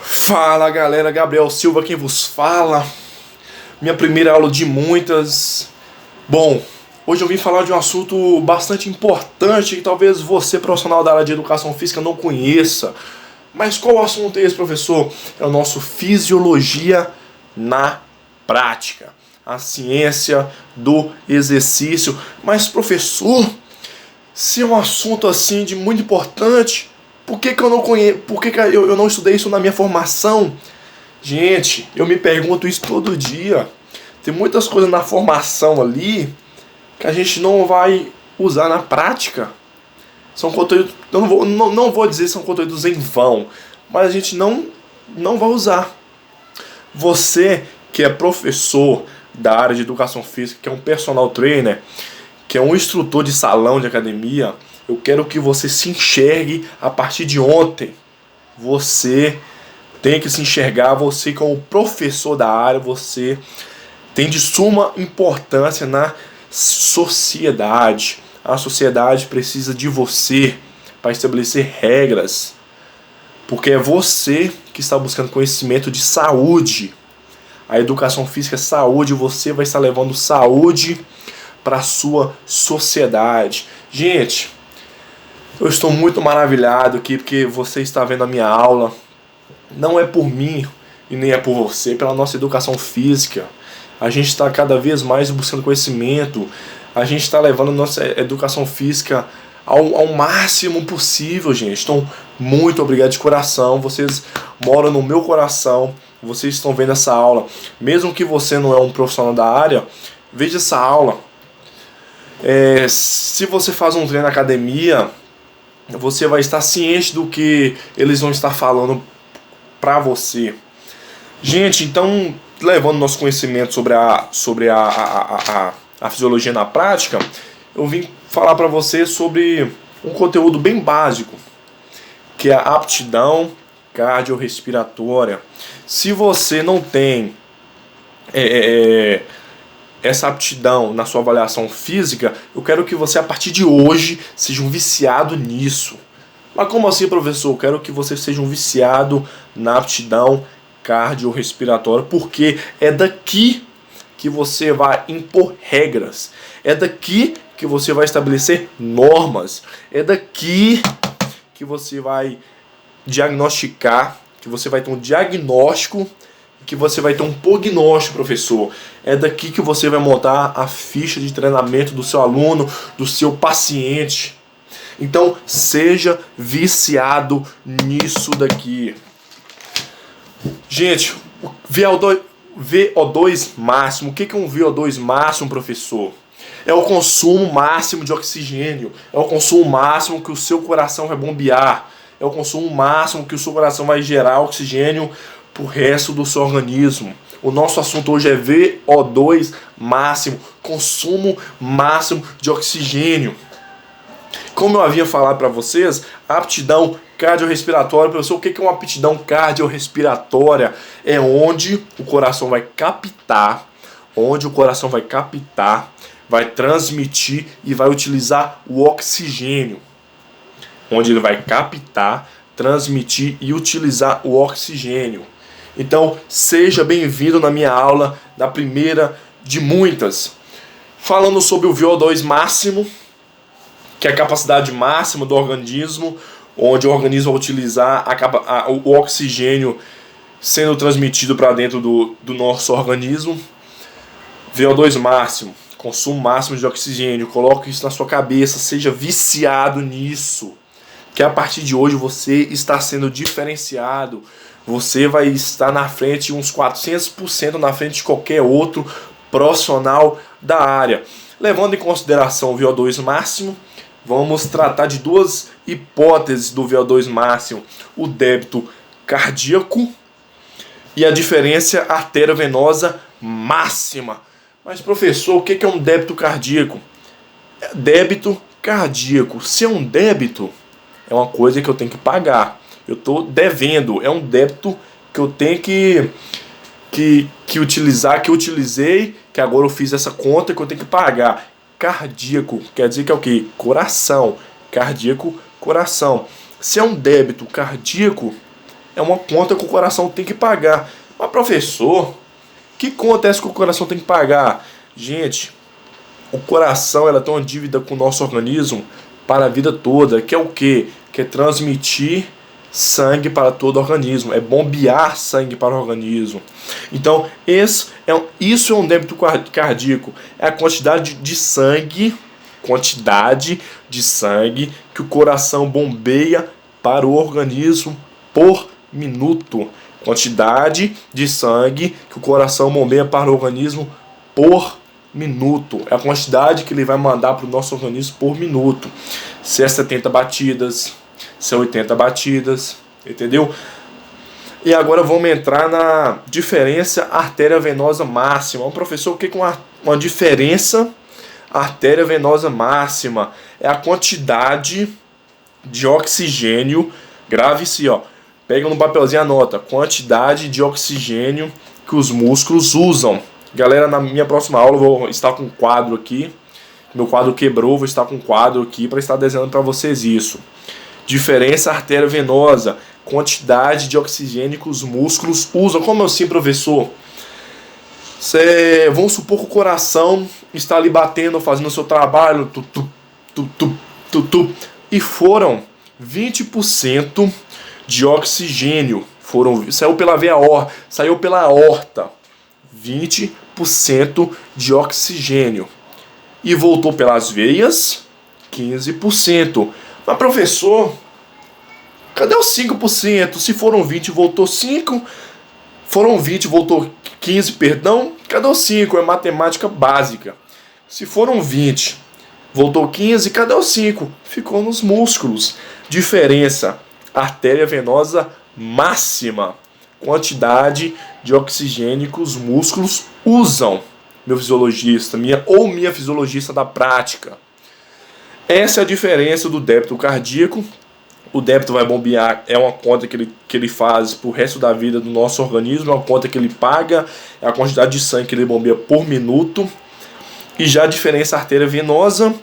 Fala galera, Gabriel Silva quem vos fala. Minha primeira aula de muitas. Bom, hoje eu vim falar de um assunto bastante importante que talvez você, profissional da área de educação física, não conheça. Mas qual assunto é esse, professor? É o nosso Fisiologia na Prática, a ciência do exercício. Mas, professor, se é um assunto assim de muito importante, por que eu não conheço? Por que eu não estudei isso na minha formação? Gente, eu me pergunto isso todo dia. Tem muitas coisas na formação ali que a gente não vai usar na prática. São conteúdos, eu não vou dizer que são conteúdos em vão, mas a gente não vai usar. Você que é professor da área de educação física, que é um personal trainer, que é um instrutor de salão de academia, eu quero que você se enxergue a partir de ontem. Você tem que se enxergar, você como professor da área, você tem de suma importância na sociedade. A sociedade precisa de você para estabelecer regras, porque é você que está buscando conhecimento de saúde. A educação física é saúde, você vai estar levando saúde para a sua sociedade. Gente, eu estou muito maravilhado aqui porque você está vendo a minha aula. Não é por mim e nem é por você, é pela nossa educação física. A gente está cada vez mais buscando conhecimento. A gente está levando a nossa educação física ao máximo possível, gente. Então, muito obrigado de coração. Vocês moram no meu coração. Vocês estão vendo essa aula. Mesmo que você não é um profissional da área, veja essa aula. Se você faz um treino na academia, você vai estar ciente do que eles vão estar falando para você. Gente, então, levando nosso conhecimento sobre a fisiologia na prática, eu vim falar para você sobre um conteúdo bem básico, que é a aptidão cardiorrespiratória. Se você não tem essa aptidão na sua avaliação física, eu quero que você, a partir de hoje, seja um viciado nisso. Mas como assim, professor? Eu quero que você seja um viciado na aptidão cardiorrespiratória, porque é daqui que você vai impor regras, é daqui que você vai estabelecer normas, é daqui que você vai diagnosticar, que você vai ter um diagnóstico, que você vai ter um prognóstico, professor. É daqui que você vai montar a ficha de treinamento do seu aluno, do seu paciente. Então, seja viciado nisso daqui. Gente, VO2 máximo. O que é um VO2 máximo, professor? É o consumo máximo de oxigênio. É o consumo máximo que o seu coração vai bombear. É o consumo máximo que o seu coração vai gerar oxigênio para o resto do seu organismo. O nosso assunto hoje é VO2 máximo. Consumo máximo de oxigênio. Como eu havia falado para vocês, a aptidão cardiorrespiratória, professor, o que é uma aptidão cardiorrespiratória? É onde o coração vai captar, vai transmitir e vai utilizar o oxigênio. Onde ele vai captar, transmitir e utilizar o oxigênio. Então, seja bem-vindo na minha aula, da primeira de muitas. Falando sobre o VO2 máximo, que é a capacidade máxima do organismo, onde o organismo vai utilizar o oxigênio sendo transmitido para dentro do nosso organismo. VO2 máximo, consumo máximo de oxigênio. Coloque isso na sua cabeça, seja viciado nisso, que a partir de hoje você está sendo diferenciado. Você vai estar na frente, uns 400% na frente de qualquer outro profissional da área. Levando em consideração o VO2 máximo, vamos tratar de duas hipóteses do VO2 máximo: o débito cardíaco e a diferença arteriovenosa máxima. Mas, professor, o que é um débito cardíaco? Débito cardíaco. Se é um débito, é uma coisa que eu tenho que pagar. Eu estou devendo. É um débito que eu tenho que utilizar, que eu utilizei, que agora eu fiz essa conta que eu tenho que pagar. Cardíaco quer dizer que é o quê? Coração. Cardíaco, coração. Se é um débito cardíaco, é uma conta que o coração tem que pagar. Mas, professor, que conta é essa que o coração tem que pagar? Gente, o coração ela tem uma dívida com o nosso organismo para a vida toda, que é o quê? Que é transmitir sangue para todo o organismo, é bombear sangue para o organismo. Então, isso é um débito cardíaco, é a quantidade de sangue que o coração bombeia para o organismo por minuto. Quantidade de sangue que o coração bombeia para o organismo por minuto. É a quantidade que ele vai mandar para o nosso organismo por minuto. Se é 70 batidas, se é 80 batidas, entendeu? E agora vamos entrar na diferença artéria venosa máxima. Professor, o que é uma diferença artéria venosa máxima? É a quantidade de oxigênio, grave-se, ó, pega no papelzinho e anota, quantidade de oxigênio que os músculos usam. Galera, na minha próxima aula eu vou estar com um quadro aqui, meu quadro quebrou, vou estar com um quadro aqui para estar desenhando para vocês isso. Diferença artéria venosa, quantidade de oxigênio que os músculos usam. Como assim, professor? Vamos supor que o coração está ali batendo, fazendo o seu trabalho, e foram 20% de oxigênio. Saiu pela veia saiu pela aorta. 20% de oxigênio. E voltou pelas veias, 15%. Mas, professor, cadê os 5%? Se foram 20, voltou 5. Foram 20, voltou 15, perdão. Cadê os 5? É matemática básica. Se foram 20, voltou 15, cadê os 5? Ficou nos músculos. Diferença artéria venosa máxima. Quantidade de oxigênio que os músculos usam. Meu fisiologista, minha fisiologista da prática. Essa é a diferença do débito cardíaco. O débito vai bombear, é uma conta que ele faz pro resto da vida do nosso organismo, é uma conta que ele paga, é a quantidade de sangue que ele bombeia por minuto. E já a diferença artéria venosa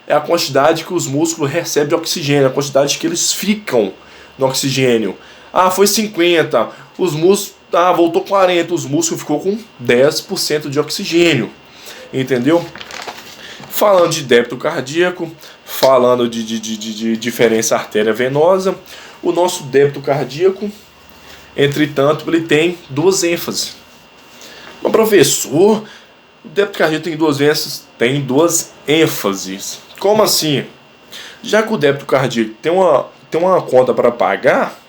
é a quantidade que os músculos recebem de oxigênio, a quantidade que eles ficam no oxigênio. Ah, foi 50, os músculos, voltou 40, os músculos ficou com 10% de oxigênio, entendeu? Falando de débito cardíaco, falando de diferença artéria venosa, o nosso débito cardíaco, entretanto, ele tem duas ênfases. Mas, professor, o débito cardíaco tem duas ênfases? Tem duas ênfases. Como assim? Já que o débito cardíaco tem uma conta para pagar,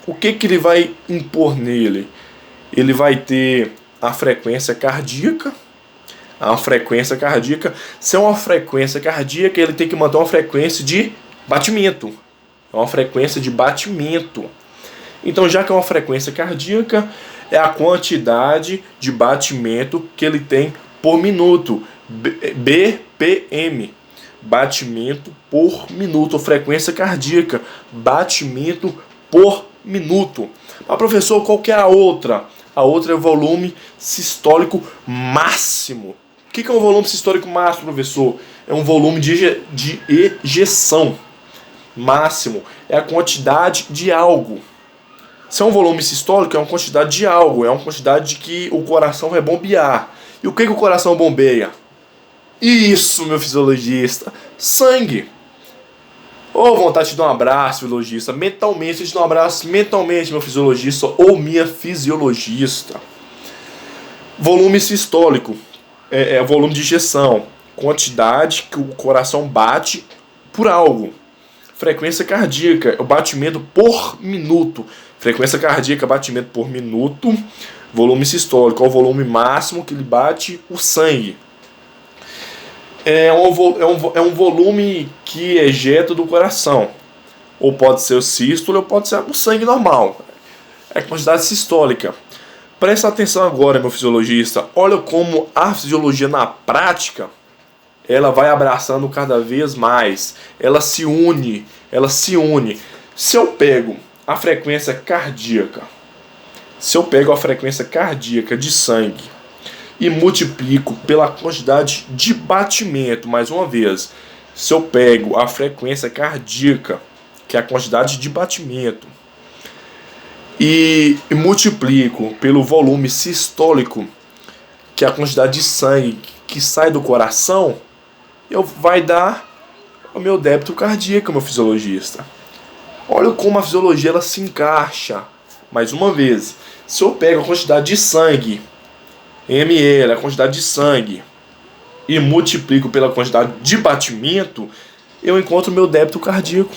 o que ele vai impor nele? Ele vai ter a frequência cardíaca. A frequência cardíaca. Se é uma frequência cardíaca, ele tem que manter uma frequência de batimento. É uma frequência de batimento. Então, já que é uma frequência cardíaca, é a quantidade de batimento que ele tem por minuto. BPM. Batimento por minuto. Frequência cardíaca. Batimento por minuto. Mas, professor, qual que é a outra? A outra é o volume sistólico máximo. O que é um volume sistólico máximo, professor? É um volume de ejeção máximo. É a quantidade de algo. Se é um volume sistólico, é uma quantidade de algo. É uma quantidade que o coração vai bombear. E o que o coração bombeia? Isso, meu fisiologista. Sangue. Vontade de dar um abraço, fisiologista. Mentalmente, de dar um abraço mentalmente, meu fisiologista ou minha fisiologista. Volume sistólico. É volume de ejeção. Quantidade que o coração bate por algo. Frequência cardíaca. É o batimento por minuto. Frequência cardíaca, batimento por minuto. Volume sistólico. É o volume máximo que ele bate o sangue. É um volume que ejeta do coração. Ou pode ser o sístole, ou pode ser o sangue normal. É a quantidade sistólica. Presta atenção agora, meu fisiologista. Olha como a fisiologia na prática, ela vai abraçando cada vez mais. Ela se une. Se eu pego a frequência cardíaca, de sangue, e multiplico pela quantidade de batimento, mais uma vez, se eu pego a frequência cardíaca que é a quantidade de batimento, e multiplico pelo volume sistólico, que é a quantidade de sangue que sai do coração, vai dar o meu débito cardíaco, meu fisiologista. Olha como a fisiologia ela se encaixa. Mais uma vez, se eu pego a quantidade de sangue, ml, a quantidade de sangue, e multiplico pela quantidade de batimento, eu encontro o meu débito cardíaco.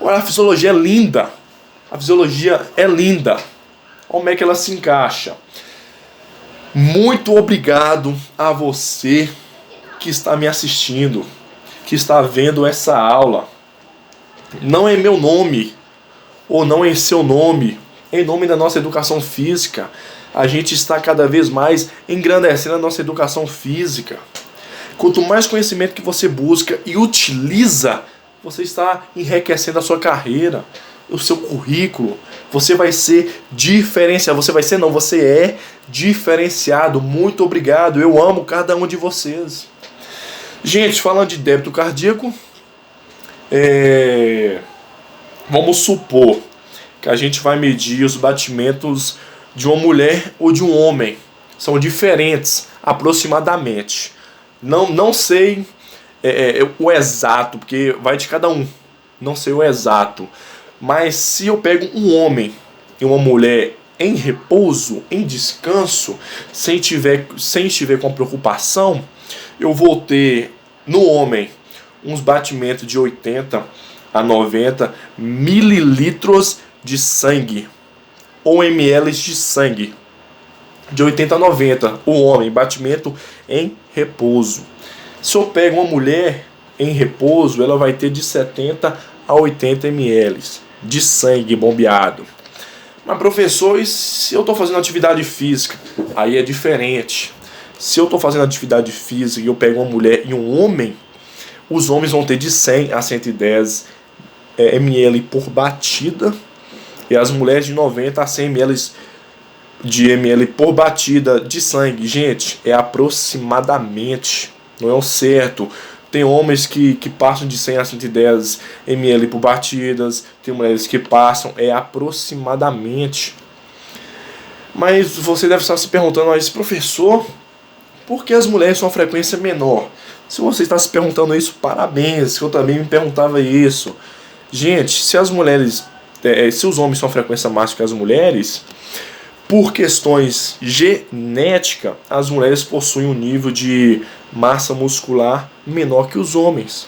Olha, a fisiologia é linda. A fisiologia é linda. Olha como é que ela se encaixa. Muito obrigado a você que está me assistindo, que está vendo essa aula. Não é meu nome, ou não é seu nome, em nome da nossa educação física. A gente está cada vez mais engrandecendo a nossa educação física. Quanto mais conhecimento que você busca e utiliza, você está enriquecendo a sua carreira, o seu currículo. Você vai ser diferenciado. Você é diferenciado. Muito obrigado. Eu amo cada um de vocês. Gente, falando de débito cardíaco, vamos supor que a gente vai medir os batimentos de uma mulher ou de um homem. São diferentes, aproximadamente. Não sei o exato, porque vai de cada um. Não sei o exato. Mas se eu pego um homem e uma mulher em repouso, em descanso, sem estiver com preocupação, eu vou ter no homem uns batimentos de 80 a 90 mililitros de sangue, ou ml de sangue, de 80 a 90, o homem, batimento em repouso. Se eu pego uma mulher em repouso, ela vai ter de 70 a 80 ml de sangue bombeado. Mas professor, e se eu estou fazendo atividade física? Aí é diferente. Se eu estou fazendo atividade física e eu pego uma mulher e um homem, os homens vão ter de 100 a 110 ml por batida, e as mulheres de 90 a 100 ml por batida de sangue. Gente, é aproximadamente, não é o certo. Tem homens que passam de 100 a 110 ml por batidas, tem mulheres que passam aproximadamente. Mas você deve estar se perguntando, mas professor, por que as mulheres têm uma frequência menor? Se você está se perguntando isso, parabéns, que eu também me perguntava isso. Gente, se os homens têm uma frequência máxima que as mulheres, por questões genéticas, as mulheres possuem um nível de massa muscular menor que os homens,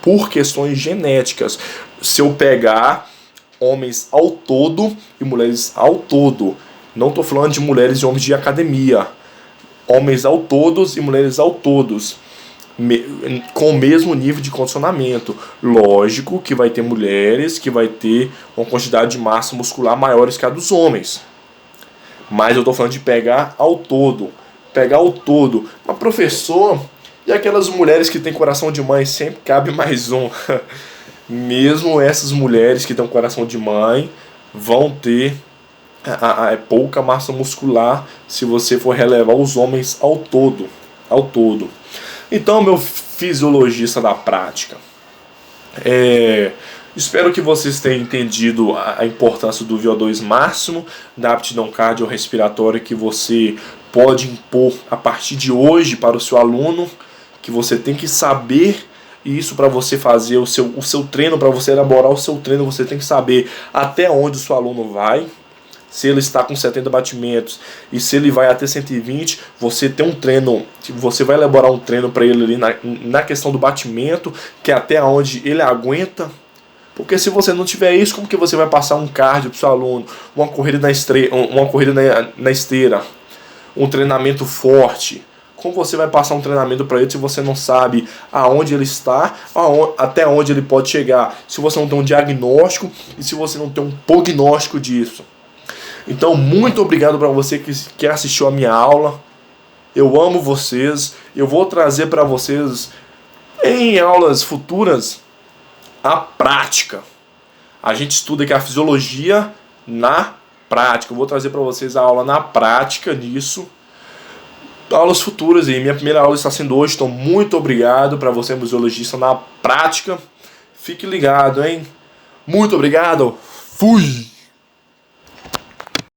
por questões genéticas. Se eu pegar homens ao todo e mulheres ao todo, não estou falando de mulheres e homens de academia, homens ao todos e mulheres ao todos, com o mesmo nível de condicionamento. Lógico que vai ter mulheres que vai ter uma quantidade de massa muscular maiores que a dos homens, mas eu estou falando de pegar ao todo. Mas professor, e aquelas mulheres que têm coração de mãe? Sempre cabe mais um. Mesmo essas mulheres que têm coração de mãe vão ter pouca massa muscular se você for relevar os homens ao todo. Então, meu fisiologista da prática, espero que vocês tenham entendido a importância do VO2 máximo, da aptidão cardiorrespiratória que você pode impor a partir de hoje para o seu aluno, que você tem que saber isso para você fazer o seu treino, para você elaborar o seu treino, você tem que saber até onde o seu aluno vai. Se ele está com 70 batimentos e se ele vai até 120, você tem um treino, você vai elaborar um treino para ele ali na questão do batimento, que é até onde ele aguenta. Porque se você não tiver isso, como que você vai passar um cardio para o seu aluno, uma corrida na esteira, um treinamento forte? Como você vai passar um treinamento para ele se você não sabe aonde ele está, até onde ele pode chegar, se você não tem um diagnóstico e se você não tem um prognóstico disso? Então, muito obrigado para você que assistiu a minha aula. Eu amo vocês. Eu vou trazer para vocês em aulas futuras a prática. A gente estuda aqui a fisiologia na prática. Eu vou trazer para vocês a aula na prática nisso. Aulas futuras aí. Minha primeira aula está sendo hoje. Então, muito obrigado para você, fisiologista, na prática. Fique ligado, hein? Muito obrigado. Fui!